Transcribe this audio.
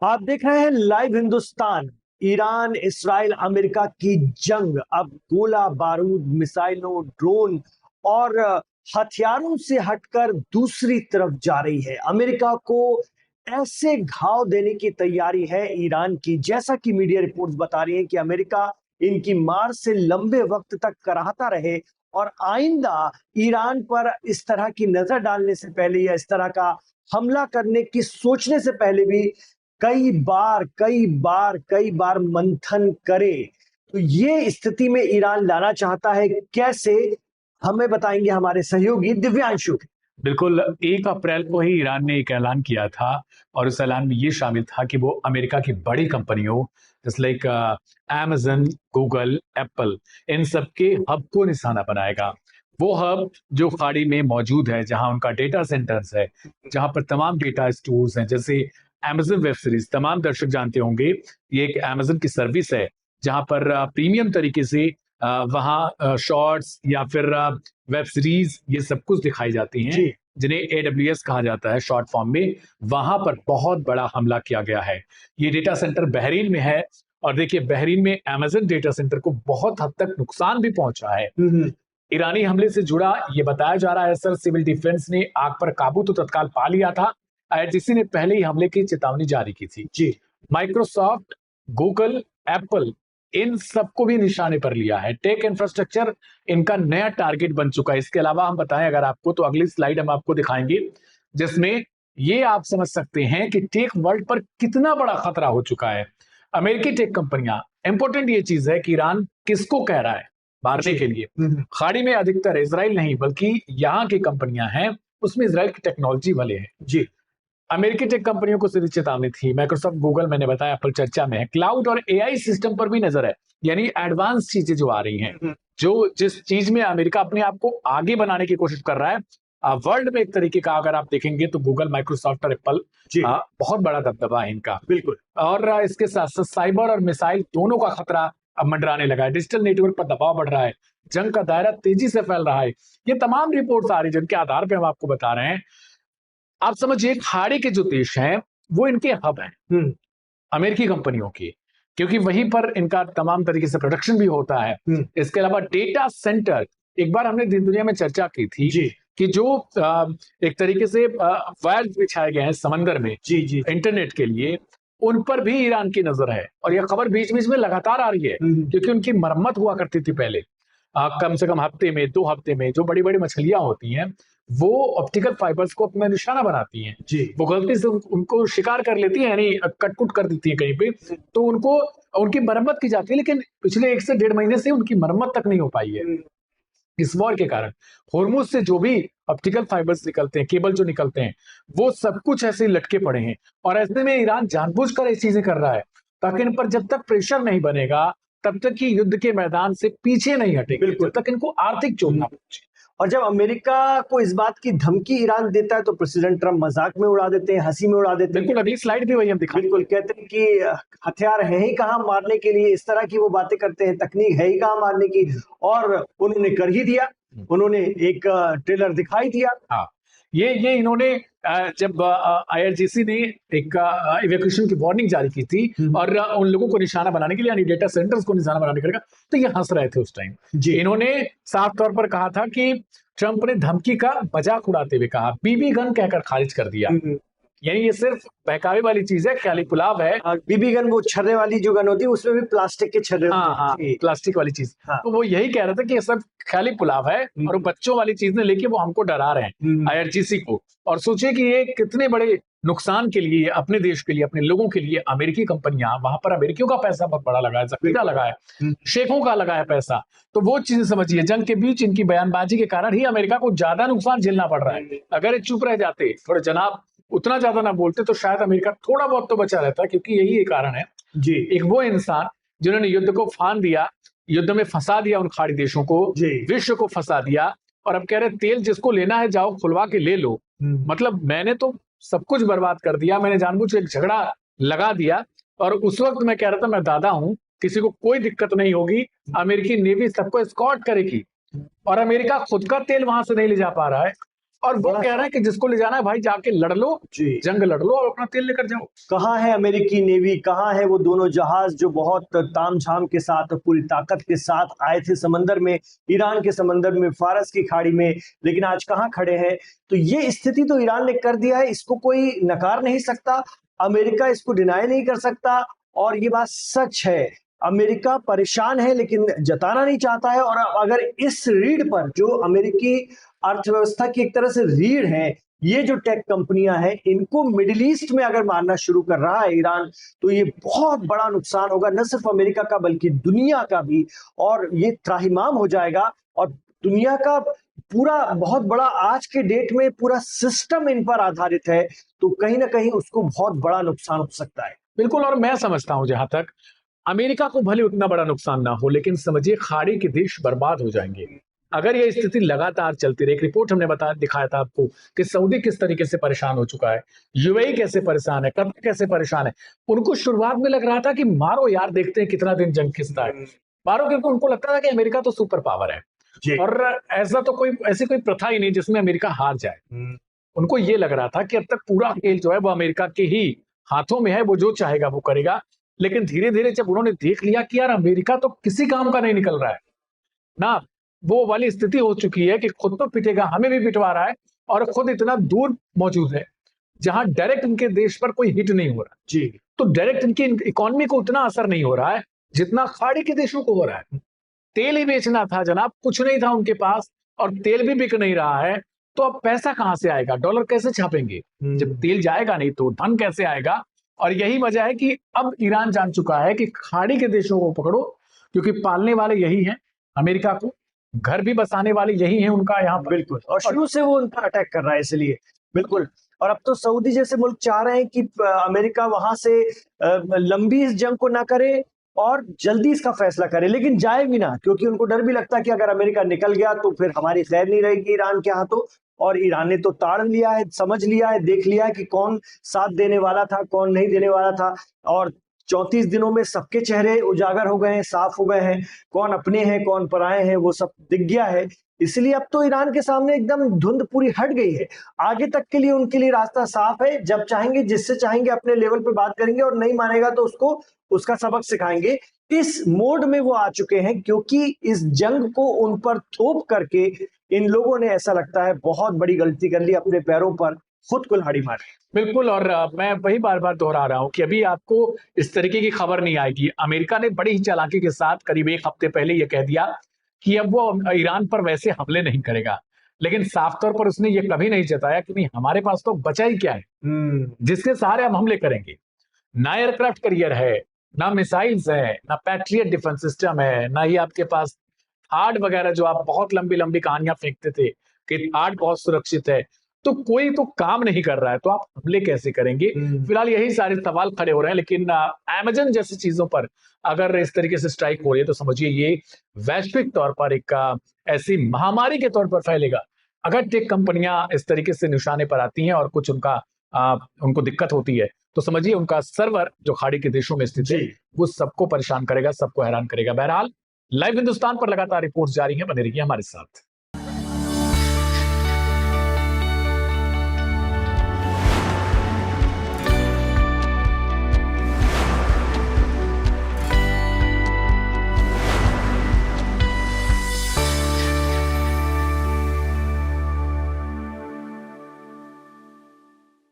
आप देख रहे हैं live Hindustan. Iran Israel America की जंग अब गोला बारूद मिसाइलों ड्रोन और हथियारों से हटकर दूसरी तरफ जा रही है। अमेरिका को ऐसे घाव देने की तैयारी है ईरान की, जैसा कि मीडिया रिपोर्ट्स बता रही हैं कि अमेरिका इनकी मार से लंबे वक्त तक कराहता रहे और आइंदा ईरान पर इस तरह की नजर डालने से पहले या इस तरह का हमला करने की सोचने से पहले भी कई बार मंथन करे। तो ये स्थिति में ईरान लाना चाहता है कैसे, हमें बताएंगे हमारे सहयोगी दिव्यांशु। बिल्कुल 1 अप्रैल को ही ईरान ने एक ऐलान किया था और उस ऐलान में ये शामिल था कि वो अमेरिका की बड़ी कंपनियों जैसे लाइक अमेजन, गूगल, एप्पल, इन सब के हब को निशाना बनाएगा। वो हब जो खाड़ी में मौजूद है, जहां उनका डेटा सेंटर्स है, जहां पर तमाम डेटा स्टोर्स हैं, जैसे अमेजन वेब सीरीज। तमाम दर्शक जानते होंगे ये एक अमेजन की सर्विस है जहां पर प्रीमियम तरीके से वहाँ शॉर्ट्स या फिर वेब सीरीज ये सब कुछ दिखाई जाती हैं, जिन्हें AWS कहा जाता है शॉर्ट फॉर्म में। वहां पर बहुत बड़ा हमला किया गया है। ये डेटा सेंटर बहरीन में है और देखिए बहरीन में अमेजन डेटा सेंटर को बहुत हद तक नुकसान भी पहुंचा है। ईरानी हमले से जुड़ा ये बताया जा रहा है। सर, सिविल डिफेंस ने आग पर काबू तो तत्काल पा लिया था। IRGC ने पहले ही हमले की चेतावनी जारी की थी। जी, माइक्रोसॉफ्ट, गूगल, एप्पल, इन सबको भी निशाने पर लिया है। टेक इंफ्रास्ट्रक्चर इनका नया टारगेट बन चुका है। इसके अलावा हम बताएं अगर आपको, तो अगली स्लाइड हम आपको दिखाएंगे जिसमें ये आप समझ सकते हैं कि टेक वर्ल्ड पर कितना बड़ा खतरा हो चुका है। अमेरिकी टेक कंपनियां, इंपॉर्टेंट ये चीज है कि ईरान किसको कह रहा है मारने के लिए। खाड़ी में अधिकतर इजराइल नहीं बल्कि यहाँ की कंपनियां हैं, उसमें इजराइल की टेक्नोलॉजी वाले हैं। जी, अमेरिकी टेक कंपनियों को सीधी चेतावनी थी। माइक्रोसॉफ्ट, गूगल, मैंने बताया, एप्पल चर्चा में है। क्लाउड और AI सिस्टम पर भी नजर है, यानी एडवांस चीजें जो आ रही हैं, जो जिस चीज में अमेरिका अपने आप को आगे बनाने की कोशिश कर रहा है वर्ल्ड में, एक तरीके का अगर आप देखेंगे तो गूगल, माइक्रोसॉफ्ट और एप्पल बहुत बड़ा दबदबा है इनका। बिल्कुल। और इसके साथ साथ साइबर और मिसाइल दोनों का खतरा अब मंडराने लगा है। डिजिटल नेटवर्क पर दबाव बढ़ रहा है, जंग का दायरा तेजी से फैल रहा है। ये तमाम रिपोर्ट्स आ रही है जिनके आधार पर हम आपको बता रहे हैं। आप समझिए खाड़ी के जो देश हैं वो इनके हब हैं अमेरिकी कंपनियों के, क्योंकि वहीं पर इनका तमाम तरीके से प्रोडक्शन भी होता है। इसके अलावा डेटा सेंटर, एक बार हमने दिन दुनिया में चर्चा की थी कि जो एक तरीके से वायर्स बिछाए गए हैं समंदर में इंटरनेट के लिए, उन पर भी ईरान की नजर है। और यह खबर बीच बीच में लगातार आ रही है क्योंकि उनकी मरम्मत हुआ करती थी पहले। कम से कम हफ्ते में, 2 हफ्ते में जो बड़ी बड़ी मछलियां होती हैं वो ऑप्टिकल फाइबर्स को अपना निशाना बनाती हैं। जी, वो गलती से उनको शिकार कर लेती है, यानी कटकुट कर देती है कहीं पे, तो उनको उनकी मरम्मत की जाती है। लेकिन पिछले 1 से 1.5 महीने से उनकी मरम्मत तक नहीं हो पाई है इस वॉर के कारण। होर्मुज से जो भी ऑप्टिकल फाइबर्स निकलते हैं, केबल जो निकलते हैं, वो सब कुछ ऐसे लटके पड़े हैं। और ऐसे में ईरान जानबूझकर ये चीजें कर रहा है ताकि इन पर जब तक प्रेशर नहीं बनेगा तब तक कि युद्ध के मैदान से पीछे नहीं हटेंगे, जब तक इनको आर्थिक चोट ना पहुंचे। और जब अमेरिका को इस बात की धमकी ईरान देता है तो प्रेसिडेंट ट्रंप मजाक में उड़ा देते हैं, हंसी में उड़ा देते हैं। बिल्कुल, अगली स्लाइड भी वही हम दिखा। बिल्कुल, कहते हैं कि हथियार है ही कहाँ मारने के लिए, इस तरह की वो बातें करते हैं, तकनीक है ही कहाँ मारने की। और उन्होंने कर ही दिया, उन्होंने एक ट्रेलर दिखाई दिया। हाँ, ये इन्होंने जब IRGC ने एक इवैक्यूएशन की वार्निंग जारी की थी और उन लोगों को निशाना बनाने के लिए, यानी डेटा सेंटर्स को निशाना बनाने के लिए, तो ये हंस रहे थे उस टाइम। इन्होंने साफ तौर पर कहा था कि ट्रंप ने धमकी का मजाक उड़ाते हुए कहा, बीबी गन कहकर खारिज कर दिया। यानी ये सिर्फ बहकावे वाली चीज है, ख्याली पुलाव है। बीबी गन वो छर्रे वाली जो गन होती है, उसमें भी प्लास्टिक के छर्रे होते हैं। प्लास्टिक वाली चीज। तो वो यही कह रहा था कि ये सब ख्याली पुलाव है और बच्चों वाली चीज ने लेके वो हमको डरा रहे हैं, IRGC को। और सोचिए कि ये कितने बड़े नुकसान के लिए, अपने देश के लिए, अपने लोगों के लिए, अमेरिकी कंपनियां, वहां पर अमेरिकियों का पैसा बहुत बड़ा लगा है, जखीरा लगा है, शेखों का लगा है पैसा। तो वो चीजें समझिए, जंग के बीच इनकी बयानबाजी के कारण ही अमेरिका को ज्यादा नुकसान झेलना पड़ रहा है। अगर ये चुप रह जाते, थोड़े जनाब उतना ज्यादा ना बोलते, तो शायद अमेरिका थोड़ा बहुत तो बचा रहता, क्योंकि यही एक कारण है। जी, एक वो इंसान जिन्होंने युद्ध को फान दिया, युद्ध में फंसा दिया उन खाड़ी देशों को, विश्व को फंसा दिया, और अब कह रहे तेल जिसको लेना है जाओ खुलवा के ले लो। मतलब मैंने तो सब कुछ बर्बाद कर दिया, मैंने जानबूझ के एक झगड़ा लगा दिया, और उस वक्त मैं कह रहा था मैं दादा हूं, किसी को कोई दिक्कत नहीं होगी, अमेरिकी नेवी सबको एस्कॉर्ट करेगी। और अमेरिका खुद का तेल वहां से नहीं ले जा पा रहा है, और वो बड़ा कह रहा है कि जिसको ले जाना है भाई जाके लड़ लो, जी। जंग लड़ लो और अपना तेल लेकर जाओ। कहाँ है अमेरिकी नेवी, कहाँ है वो दोनों जहाज जो बहुत तामझाम के साथ पूरी ताकत के साथ आए थे समंदर में, ईरान के समंदर में, फारस की खाड़ी में, लेकिन आज कहाँ खड़े हैं? तो ये स्थिति तो ईरान ने कर दिया है, इसको कोई नकार नहीं सकता, अमेरिका इसको डिनाई नहीं कर सकता, और ये बात सच है। अमेरिका परेशान है लेकिन जताना नहीं चाहता है, और अगर इस रीढ़ पर जो अमेरिकी अर्थव्यवस्था की एक तरह से रीढ़ है, ये जो टेक कंपनियां हैं, इनको मिडिल ईस्ट में अगर मारना शुरू कर रहा है ईरान, तो ये बहुत बड़ा नुकसान होगा, न सिर्फ अमेरिका का बल्कि दुनिया का भी, और ये त्राहिमाम हो जाएगा। और दुनिया का पूरा बहुत बड़ा आज के डेट में पूरा सिस्टम इन पर आधारित है, तो कहीं ना कहीं उसको बहुत बड़ा नुकसान हो सकता है। बिल्कुल, और मैं समझता हूं जहां तक अमेरिका को भले उतना बड़ा नुकसान ना हो, लेकिन समझिए खाड़ी के देश बर्बाद हो जाएंगे अगर ये स्थिति लगातार चलती रही। एक रिपोर्ट हमने दिखाया था आपको कि सऊदी किस तरीके से परेशान हो चुका है, यूएई कैसे परेशान है, कतर कैसे परेशान है। उनको शुरुआत में लग रहा था कि मारो यार, देखते हैं कितना दिन जंग खिंचता है, मारो, क्योंकि उनको लगता था कि अमेरिका तो सुपर पावर है और ऐसा तो ऐसी कोई प्रथा ही नहीं जिसमें अमेरिका हार जाए। उनको ये लग रहा था कि अब तक पूरा खेल जो है वो अमेरिका के ही हाथों में है, वो जो चाहेगा वो करेगा। लेकिन धीरे धीरे जब उन्होंने देख लिया कि यार अमेरिका तो किसी काम का नहीं निकल रहा है ना, वो वाली स्थिति हो चुकी है कि खुद तो पिटेगा, हमें भी पिटवा रहा है, और खुद इतना दूर मौजूद है जहां डायरेक्ट इनके देश पर कोई हिट नहीं हो रहा जी, तो डायरेक्ट इनकी इकोनॉमी को उतना असर नहीं हो रहा है जितना खाड़ी के देशों को हो रहा है। तेल ही बेचना था जनाब, कुछ नहीं था उनके पास, और तेल भी बिक नहीं रहा है, तो अब पैसा कहां से आएगा, डॉलर कैसे छापेंगे? जब तेल जाएगा नहीं तो धन कैसे आएगा? और यही वजह है कि अब ईरान जान चुका है कि खाड़ी के देशों को पकड़ो, क्योंकि पालने वाले यही हैं, अमेरिका को घर भी बसाने वाले यही हैं उनका यहाँ पर। बिल्कुल, और शुरू से वो उन पर अटैक कर रहा है इसलिए। बिल्कुल, और अब तो सऊदी जैसे मुल्क चाह रहे हैं कि अमेरिका वहां से लंबी इस जंग को ना करे और जल्दी इसका फैसला करे, लेकिन जाए भी ना, क्योंकि उनको डर भी लगता है कि अगर अमेरिका निकल गया तो फिर हमारी खैर नहीं रहेगी ईरान के हाथों। और ईरान ने तो ताड़ लिया है, समझ लिया है, देख लिया है कि कौन साथ देने वाला था, कौन नहीं देने वाला था, और 34 दिनों में सबके चेहरे उजागर हो गए हैं, साफ हो गए हैं, कौन अपने हैं कौन पराए हैं वो सब दिख गया है। इसलिए अब तो ईरान के सामने एकदम धुंध पूरी हट गई है, आगे तक के लिए उनके लिए रास्ता साफ है। जब चाहेंगे, जिससे चाहेंगे अपने लेवल पे बात करेंगे, और नहीं मानेगा तो उसको उसका सबक सिखाएंगे। इस मोड में वो आ चुके हैं, क्योंकि इस जंग को उन पर थोप करके इन लोगों ने, ऐसा लगता है, बहुत बड़ी गलती कर ली, अपने पैरों पर खुद कुल्हाड़ी मारी। बिल्कुल, और मैं वही बार बार दोहरा रहा हूं कि अभी आपको इस तरीके की खबर नहीं आएगी। अमेरिका ने बड़ी ही चालाकी के साथ करीब एक हफ्ते पहले यह कह दिया कि अब वो ईरान पर वैसे हमले नहीं करेगा, लेकिन साफ तौर पर उसने ये कभी नहीं जताया कि नहीं हमारे पास तो बचा ही क्या है जिसके सहारे हम हमले करेंगे। ना एयरक्राफ्ट कैरियर है, ना मिसाइल्स है, ना पैट्रियट डिफेंस सिस्टम है, ना ही आपके पास थाड वगैरह जो आप बहुत लंबी लंबी कहानियां फेंकते थे कि थाड बहुत सुरक्षित है, तो कोई तो काम नहीं कर रहा है, तो आप हमले कैसे करेंगे? फिलहाल यही सारे सवाल खड़े हो रहे हैं। लेकिन अमेजन जैसी चीजों पर अगर इस तरीके से स्ट्राइक हो रही है तो समझिए ये वैश्विक तौर पर एक ऐसी महामारी के तौर पर फैलेगा। अगर टेक कंपनियां इस तरीके से निशाने पर आती हैं और कुछ उनको दिक्कत होती है, तो समझिए उनका सर्वर जो खाड़ी के देशों में स्थित है वो सबको परेशान करेगा, सबको हैरान करेगा। बहरहाल लाइव हिंदुस्तान पर लगातार रिपोर्ट्स जारी हैं, बने रहिए हमारे साथ।